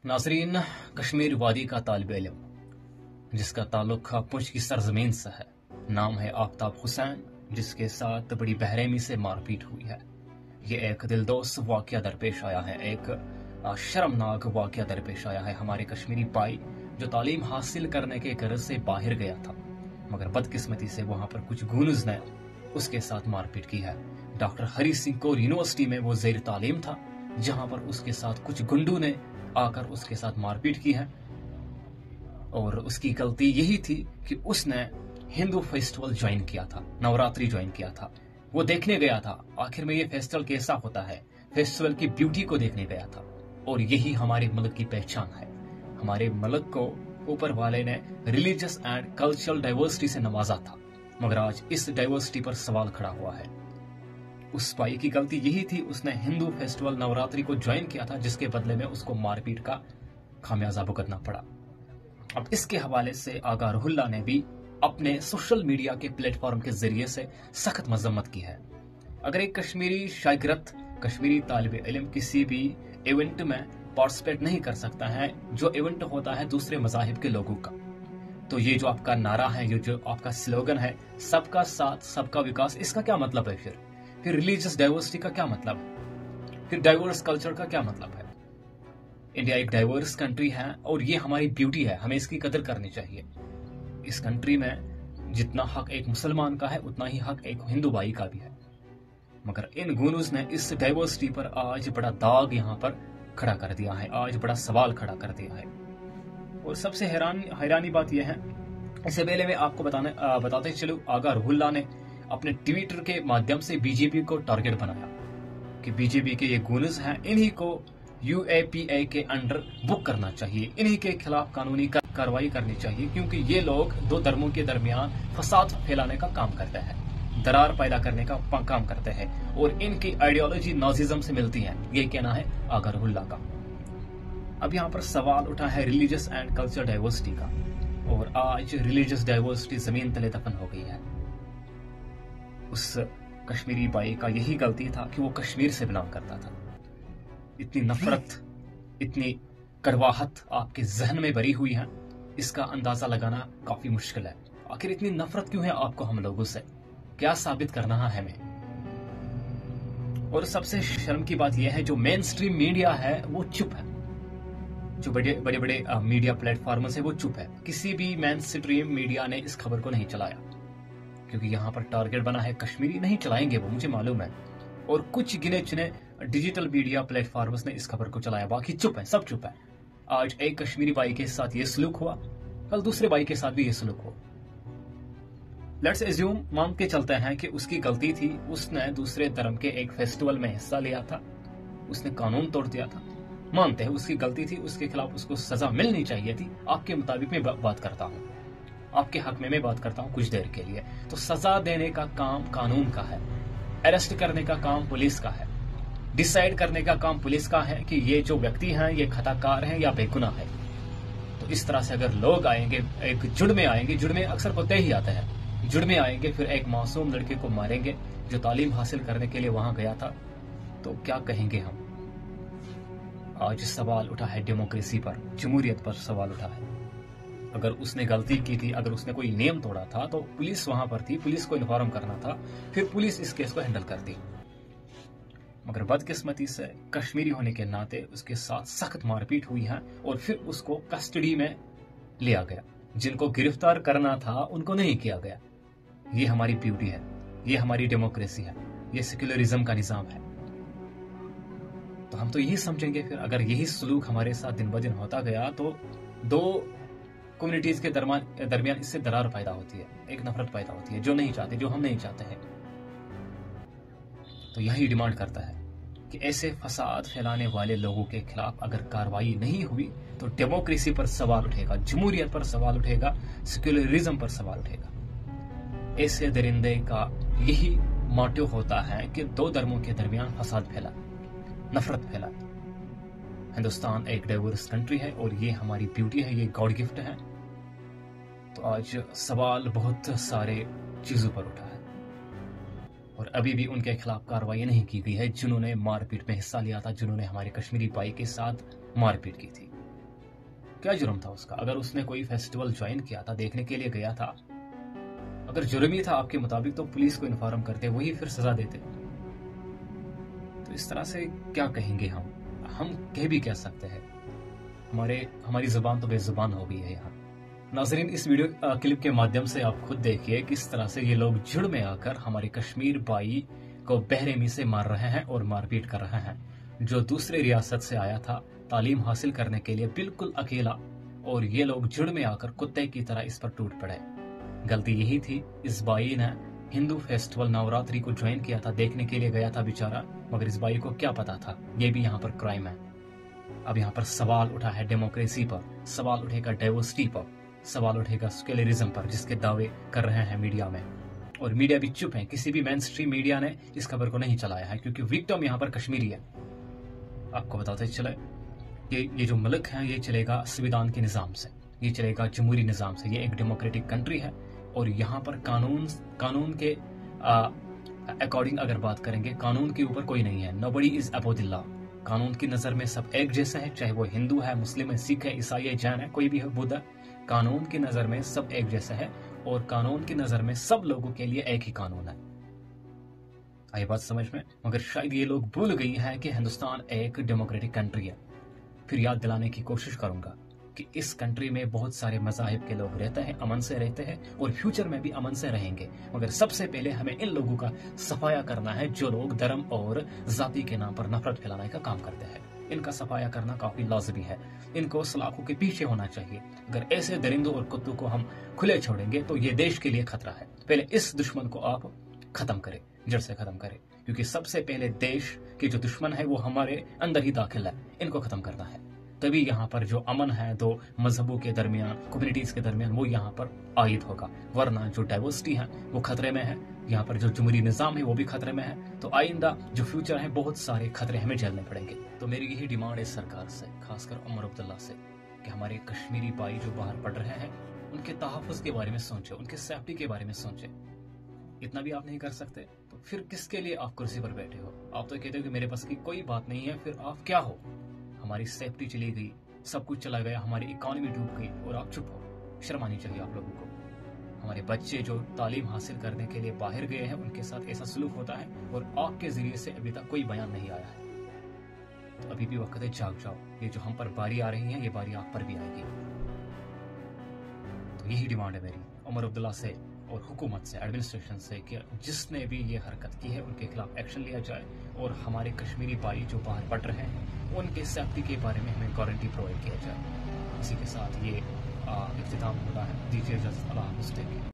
नाजरीन, कश्मीर वादी का तालिब इल्म जिसका ताल्लुक पुंछ की सरजमीन से है, नाम है आफ्ताब हुसैन, जिसके साथ बड़ी बेरहमी से मारपीट हुई है। ये एक दिलदोज वाकया दरपेश आया है, एक शर्मनाक वाकया दरपेश आया है। हमारे कश्मीरी भाई जो तालीम हासिल करने के गर्ज से बाहर गया था, मगर बदकिस्मती से वहां पर कुछ गूनज ने उसके साथ मारपीट की है। Doctor Hari Singh core university में वो जेर तालीम था, जहां पर उसके साथ कुछ गुंडों ने आकर उसके साथ मारपीट की है। और उसकी गलती यही थी कि उसने हिंदू फेस्टिवल ज्वाइन किया था, नवरात्रि ज्वाइन किया था। वो देखने गया था आखिर में ये फेस्टिवल कैसा होता है, फेस्टिवल की ब्यूटी को देखने गया था। और यही हमारे मुल्क की पहचान है। हमारे मुल्क को ऊपर वाले ने रिलीजियस एंड कल्चरल डाइवर्सिटी से नवाजा था, मगर आज इस डाइवर्सिटी पर सवाल खड़ा हुआ है। उस भाई की गलती यही थी, उसने हिंदू फेस्टिवल नवरात्रि को ज्वाइन किया था, जिसके बदले में उसको मारपीट का खामियाजा भुगतना पड़ा। अब इसके हवाले से आगा रुहुल्लाह ने भी अपने सोशल मीडिया के प्लेटफॉर्म के जरिए से सख्त मजम्मत की है। अगर एक कश्मीरी शागिर्द, कश्मीरी तालिब इल्म किसी भी इवेंट में पार्टिसिपेट नहीं कर सकता है, जो इवेंट होता है दूसरे मजाहिब के लोगों का, तो ये जो आपका नारा है, ये जो आपका स्लोगन है, सबका साथ सबका विकास, इसका क्या मतलब है? फिर रिलीजियस डाइवर्सिटी का क्या मतलब है? फिर डाइवर्स कल्चर का क्या मतलब है? इंडिया एक डाइवर्स कंट्री है और ये हमारी ब्यूटी है, हमें इसकी कदर करनी चाहिए। इस कंट्री में जितना हक एक मुसलमान का है, उतना ही हक एक हिंदू भाई का भी है। मगर इन गुनूज ने इस डाइवर्सिटी पर आज बड़ा दाग यहाँ पर खड़ा कर दिया है, आज बड़ा सवाल खड़ा कर दिया है। और सबसे हैरानी बात यह है, इससे पहले मैं आपको बताते चलूं, आगा रुहुल्लाह ने अपने ट्विटर के माध्यम से बीजेपी को टारगेट बनाया कि बीजेपी के ये गुनूज हैं, इन्हीं को UAPA के अंडर बुक करना चाहिए, इन्हीं के खिलाफ कानूनी कार्रवाई करनी चाहिए, क्योंकि ये लोग दो धर्मों के दरमियान फसाद फैलाने का काम करते हैं, दरार पैदा करने का काम करते हैं, और इनकी आइडियोलॉजी नाजिज्म से मिलती है। ये कहना है आगा रुहुल्लाह का। अब यहाँ पर सवाल उठा है रिलीजियस एंड कल्चर डाइवर्सिटी का, और आज रिलीजियस डाइवर्सिटी जमीन तले दफन हो गई है। उस कश्मीरी भाई का यही गलती था कि वो कश्मीर से बिलोंग करता था। इतनी नफरत, इतनी कड़वाहट आपके जहन में भरी हुई है, इसका अंदाजा लगाना काफी मुश्किल है। आखिर इतनी नफरत क्यों है आपको हम लोगों से? क्या साबित करना है हमें? और सबसे शर्म की बात यह है, जो मेन स्ट्रीम मीडिया है वो चुप है, जो बड़े बड़े मीडिया प्लेटफॉर्म है वो चुप है। किसी भी मेन स्ट्रीम मीडिया ने इस खबर को नहीं चलाया, क्योंकि यहाँ पर टारगेट बना है कश्मीरी। नहीं चलाएंगे वो, मुझे मालूम है। और कुछ गिने चुने डिजिटल मीडिया प्लेटफॉर्म्स ने इस खबर को चलाया, बाकी चुप है, सब चुप है। आज एक कश्मीरी भाई के साथ ये सलूक हुआ, कल दूसरे भाई के साथ भी ये सलूक हुआ। लेट्स एज्यूम, मान के चलते हैं कि उसकी गलती थी, उसने दूसरे धर्म के एक फेस्टिवल में हिस्सा लिया था, उसने कानून तोड़ दिया था, मानते हैं उसकी गलती थी, उसके खिलाफ उसको सजा मिलनी चाहिए थी। आपके मुताबिक मैं बात करता हूँ, आपके हक में मैं बात करता हूँ कुछ देर के लिए। तो सजा देने का काम कानून का है, अरेस्ट करने का काम पुलिस का है, डिसाइड करने का काम पुलिस का है कि ये जो व्यक्ति हैं ये खताकार हैं या बेगुनाह है। तो इस तरह से अगर लोग आएंगे, एक जुड़ में आएंगे, जुड़ में अक्सर होते ही आते हैं, जुड़ में आएंगे, फिर एक मासूम लड़के को मारेंगे जो तालीम हासिल करने के लिए वहां गया था, तो क्या कहेंगे हम? आज सवाल उठा है डेमोक्रेसी पर, जमहूरियत पर सवाल उठा है। अगर उसने गलती की थी, अगर उसने कोई नियम तोड़ा था, तो पुलिस वहां पर थी, पुलिस को इन्फॉर्म करना था, फिर पुलिस इस केस को हैंडल करती। मगर बदकिस्मती से कश्मीरी होने के नाते उसके साथ सख्त मारपीट हुई है, और फिर उसको कस्टडी में लिया गया। जिनको गिरफ्तार करना था उनको नहीं किया गया। ये हमारी ब्यूटी है, ये हमारी डेमोक्रेसी है, ये सेक्युलरिज्म का निजाम है। तो हम तो यही समझेंगे, फिर अगर यही सलूक हमारे साथ दिन ब दिन होता गया, तो दो कम्युनिटीज के दरमियान इससे दरार पैदा होती है, एक नफरत पैदा होती है, जो नहीं चाहते, जो हम नहीं चाहते हैं। तो यही डिमांड करता है कि ऐसे फसाद फैलाने वाले लोगों के खिलाफ अगर कार्रवाई नहीं हुई, तो डेमोक्रेसी पर सवाल उठेगा, जमहूरियत पर सवाल उठेगा, सेक्युलरिज्म पर सवाल उठेगा। ऐसे दरिंदे का यही मोटिव होता है कि दो धर्मों के दरमियान फसाद फैला, नफरत फैला। हिंदुस्तान एक डाइवर्स कंट्री है और ये हमारी ब्यूटी है, ये गॉड गिफ्ट है। तो आज सवाल बहुत सारे चीजों पर उठा है, और अभी भी उनके खिलाफ कार्रवाई नहीं की गई है जिन्होंने मारपीट में हिस्सा लिया था, जिन्होंने हमारे कश्मीरी भाई के साथ मारपीट की थी। क्या जुर्म था उसका? अगर उसने कोई फेस्टिवल ज्वाइन किया था, देखने के लिए गया था, अगर जुर्म ही था आपके मुताबिक, तो पुलिस को इन्फॉर्म करते, वही फिर सजा देते। तो इस तरह से क्या कहेंगे हम कह भी क्या सकते हैं? हमारी जुबान तो बेजुबान हो गई है यहाँ। नाज़रीन, इस वीडियो क्लिप के माध्यम से आप खुद देखिए किस तरह से ये लोग झुंड में आकर हमारे कश्मीर भाई को बेरहमी से मार रहे हैं और मारपीट कर रहे हैं, जो दूसरे रियासत से आया था तालीम हासिल करने के लिए बिल्कुल अकेला, और ये लोग झुंड में आकर कुत्ते की तरह इस पर टूट पड़े। गलती यही थी, इस भाई ने हिंदू फेस्टिवल नवरात्रि को ज्वाइन किया था, देखने के लिए गया था बेचारा, मगर इस भाई को क्या पता था ये भी यहाँ पर क्राइम है। अब यहाँ पर सवाल उठा है डेमोक्रेसी पर, सवाल उठेगा डाइवर्सिटी पर, सवाल उठेगा सेक्युलरिज्म पर, जिसके दावे कर रहे हैं मीडिया में, और मीडिया भी चुप है। किसी भी मेन स्ट्रीम मीडिया ने इस खबर को नहीं चलाया है, क्योंकि विक्टिम यहाँ पर कश्मीरी है। आपको बताते चले कि ये जो मुल्क है ये चलेगा संविधान के निज़ाम से, ये चलेगा जमहूरी निज़ाम से। ये एक डेमोक्रेटिक कंट्री है, और यहाँ पर कानून के अकॉर्डिंग अगर बात करेंगे, कानून के ऊपर कोई नहीं है। Nobody is above the law. कानून की नजर में सब एक जैसे हैं, चाहे वो हिंदू है, मुस्लिम है, सिख है, ईसाई है, जैन है, कोई भी है, बुद्ध है। कानून की नजर में सब एक जैसे है, और कानून की नजर में सब लोगों के लिए एक ही कानून है। आई बात समझ में? मगर शायद ये लोग भूल गई हैं कि हिंदुस्तान एक डेमोक्रेटिक कंट्री है। फिर याद दिलाने की कोशिश करूंगा कि इस कंट्री में बहुत सारे मज़ाहिब के लोग रहते हैं, अमन से रहते हैं, और फ्यूचर में भी अमन से रहेंगे। मगर सबसे पहले हमें इन लोगों का सफाया करना है जो लोग धर्म और जाति के नाम पर नफरत फैलाने का काम करते हैं। इनका सफाया करना काफी लाजमी है। इनको सलाखों के पीछे होना चाहिए। अगर ऐसे दरिंदों और कुत्तों को हम खुले छोड़ेंगे तो ये देश के लिए खतरा है। पहले इस दुश्मन को आप खत्म करें, जड़ से खत्म करें, क्योंकि सबसे पहले देश के जो दुश्मन है वो हमारे अंदर ही दाखिल है। इनको खत्म करना है, तभी यहाँ पर जो अमन है दो मजहबों के दरमियान, कम्युनिटीज के दरमियान, वो यहाँ पर आयद होगा। वरना जो डाइवर्सिटी है वो खतरे में है, यहाँ पर जो जमहूरी निज़ाम है वो भी खतरे में है। तो आइंदा जो फ्यूचर है बहुत सारे खतरे हमें झेलने पड़ेंगे। तो मेरी यही डिमांड है सरकार से, खासकर उमर अब्दुल्ला से, कि हमारे कश्मीरी भाई जो बाहर पढ़ रहे हैं उनके तहफ़्फ़ुज़ के बारे में सोचे, उनके सेफ्टी के बारे में सोचे। इतना भी आप नहीं कर सकते तो फिर किसके लिए आप कुर्सी पर बैठे हो? आप तो कहते हो कि मेरे पास की कोई बात नहीं है, फिर आप क्या हो? हमारी सेफ्टी चली गई, सब कुछ चला गया, हमारी इकोनॉमी डूब गई, और आप चुप हो। शर्म आनी चाहिए आप लोगों को। हमारे बच्चे जो तालीम हासिल करने के लिए बाहर गए हैं उनके साथ ऐसा सलूक होता है, और आपके जरिए से अभी तक कोई बयान नहीं आया है। तो अभी भी वक्त है, जाग जाओ। ये जो हम पर बारी आ रही है ये बारी आप पर भी आएगी। तो यही डिमांड है मेरी उमर अब्दुल्ला से और हुकूमत से, एडमिनिस्ट्रेशन से, कि जिसने भी ये हरकत की है उनके खिलाफ एक्शन लिया जाए, और हमारे कश्मीरी भाई जो बाहर पढ़ रहे हैं उनके सेफ्टी के बारे में हमें गारंटी प्रोवाइड किया जाए। इसी के साथ ये इख्तिताम हो रहा है। दीजिए इजाज़त। अल्लाह हाफ़िज़।